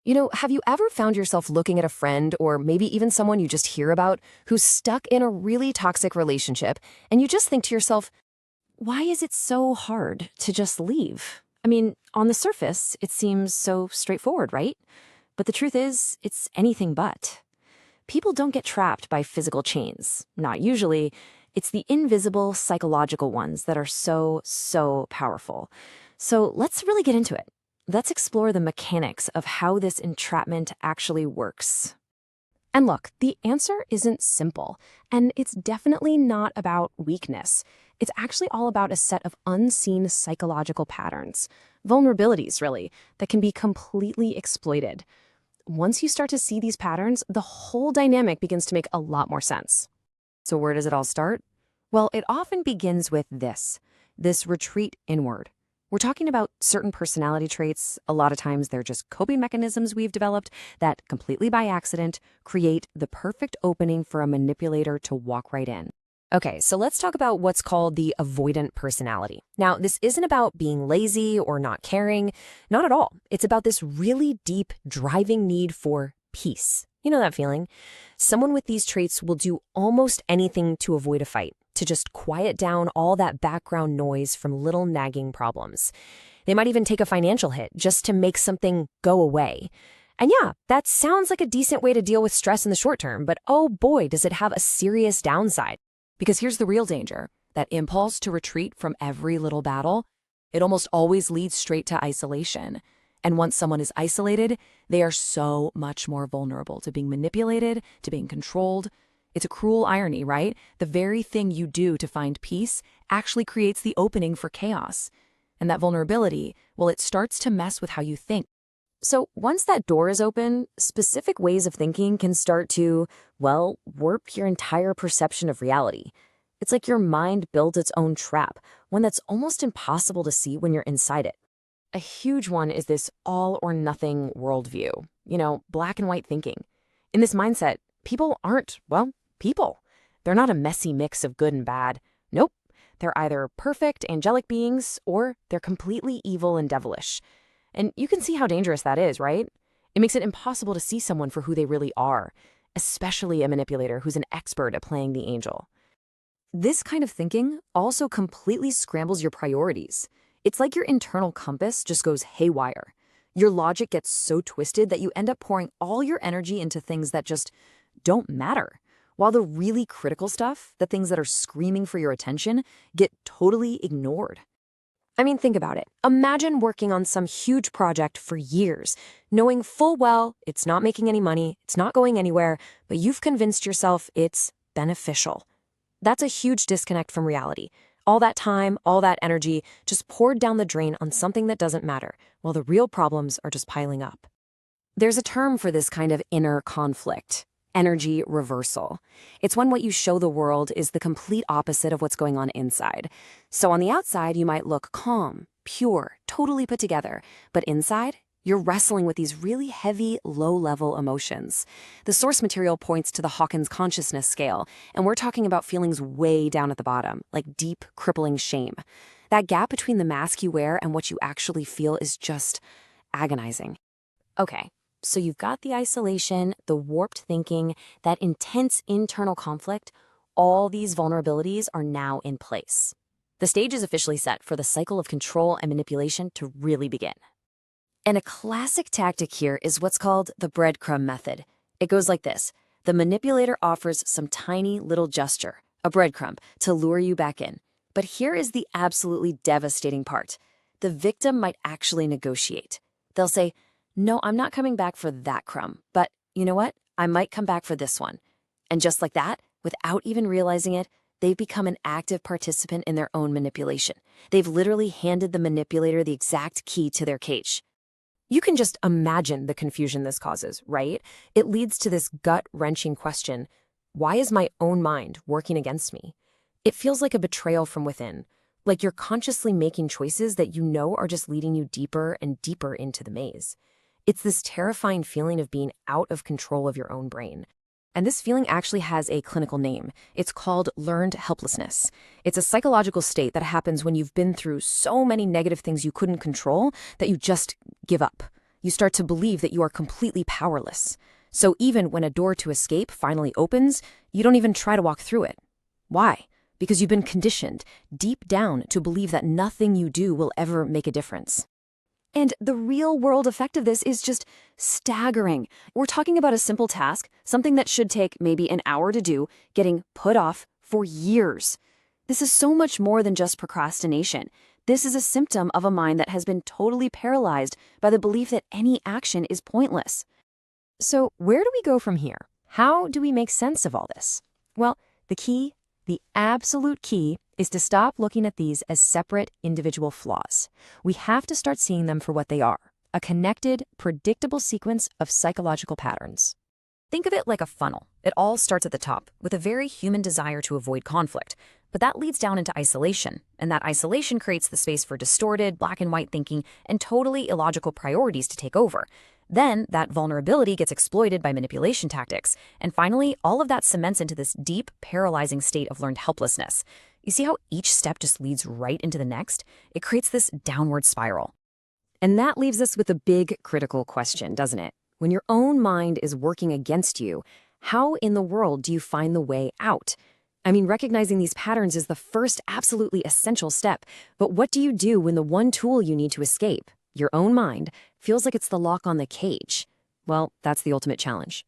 Have you ever found yourself looking at a friend or maybe even someone you just hear about who's stuck in a really toxic relationship and you just think to yourself, why is it so hard to just leave? I mean, on the surface, it seems so straightforward, right? But the truth is, it's anything but. People don't get trapped by physical chains. Not usually. It's the invisible psychological ones that are so powerful. So let's really get into it. Let's explore the mechanics of how this entrapment actually works. And look, the answer isn't simple, and it's definitely not about weakness. It's actually all about a set of unseen psychological patterns, vulnerabilities, really, that can be completely exploited. Once you start to see these patterns, the whole dynamic begins to make a lot more sense. So where does it all start? Well, it often begins with this retreat inward. We're talking about certain personality traits. A lot of times they're just coping mechanisms we've developed that, completely by accident, create the perfect opening for a manipulator to walk right in. Okay, so let's talk about what's called the avoidant personality. Now, this isn't about being lazy or not caring. Not at all. It's about this really deep, driving need for peace. You know that feeling? Someone with these traits will do almost anything to avoid a fight, to just quiet down all that background noise from little nagging problems. They might even take a financial hit just to make something go away. And yeah, that sounds like a decent way to deal with stress in the short term, but oh boy, does it have a serious downside. Because here's the real danger. That impulse to retreat from every little battle, it almost always leads straight to isolation. And once someone is isolated, they are so much more vulnerable to being manipulated, to being controlled. It's a cruel irony, right? The very thing you do to find peace actually creates the opening for chaos. And that vulnerability, well, it starts to mess with how you think. So once that door is open, specific ways of thinking can start to, well, warp your entire perception of reality. It's like your mind built its own trap, one that's almost impossible to see when you're inside it. A huge one is this all-or-nothing worldview, black and white thinking. In this mindset, people aren't, well, people. They're not a messy mix of good and bad. Nope. They're either perfect, angelic beings, or they're completely evil and devilish. And you can see how dangerous that is, right? It makes it impossible to see someone for who they really are, especially a manipulator who's an expert at playing the angel. This kind of thinking also completely scrambles your priorities. It's like your internal compass just goes haywire. Your logic gets so twisted that you end up pouring all your energy into things that just don't matter, while the really critical stuff, the things that are screaming for your attention, get totally ignored. I mean, think about it. Imagine working on some huge project for years, knowing full well it's not making any money, it's not going anywhere, but you've convinced yourself it's beneficial. That's a huge disconnect from reality. All that time, all that energy, just poured down the drain on something that doesn't matter, while the real problems are just piling up. There's a term for this kind of inner conflict: energy reversal. It's when what you show the world is the complete opposite of what's going on inside. So on the outside, you might look calm, pure, totally put together, but inside, you're wrestling with these really heavy, low-level emotions. The source material points to the Hawkins consciousness scale, and we're talking about feelings way down at the bottom, like deep, crippling shame. That gap between the mask you wear and what you actually feel is just agonizing. Okay. So you've got the isolation, the warped thinking, that intense internal conflict. All these vulnerabilities are now in place. The stage is officially set for the cycle of control and manipulation to really begin. And a classic tactic here is what's called the breadcrumb method. It goes like this. The manipulator offers some tiny little gesture, a breadcrumb, to lure you back in. But here is the absolutely devastating part. The victim might actually negotiate. They'll say, "No, I'm not coming back for that crumb, but you know what? I might come back for this one." And just like that, without even realizing it, they've become an active participant in their own manipulation. They've literally handed the manipulator the exact key to their cage. You can just imagine the confusion this causes, right? It leads to this gut-wrenching question: why is my own mind working against me? It feels like a betrayal from within, like you're consciously making choices that you know are just leading you deeper and deeper into the maze. It's this terrifying feeling of being out of control of your own brain. And this feeling actually has a clinical name. It's called learned helplessness. It's a psychological state that happens when you've been through so many negative things you couldn't control that you just give up. You start to believe that you are completely powerless. So even when a door to escape finally opens, you don't even try to walk through it. Why? Because you've been conditioned deep down to believe that nothing you do will ever make a difference. And the real-world effect of this is just staggering. We're talking about a simple task, something that should take maybe an hour to do, getting put off for years. This is so much more than just procrastination. This is a symptom of a mind that has been totally paralyzed by the belief that any action is pointless. So where do we go from here? How do we make sense of all this? Well, the absolute key, is to stop looking at these as separate individual flaws. We have to start seeing them for what they are, a connected, predictable sequence of psychological patterns. Think of it like a funnel. It all starts at the top, with a very human desire to avoid conflict. But that leads down into isolation, and that isolation creates the space for distorted, black and white thinking and totally illogical priorities to take over. Then that vulnerability gets exploited by manipulation tactics. And finally, all of that cements into this deep, paralyzing state of learned helplessness. You see how each step just leads right into the next? It creates this downward spiral. And that leaves us with a big critical question, doesn't it? When your own mind is working against you, how in the world do you find the way out? I mean, recognizing these patterns is the first absolutely essential step. But what do you do when the one tool you need to escape, your own mind, feels like it's the lock on the cage? Well, that's the ultimate challenge.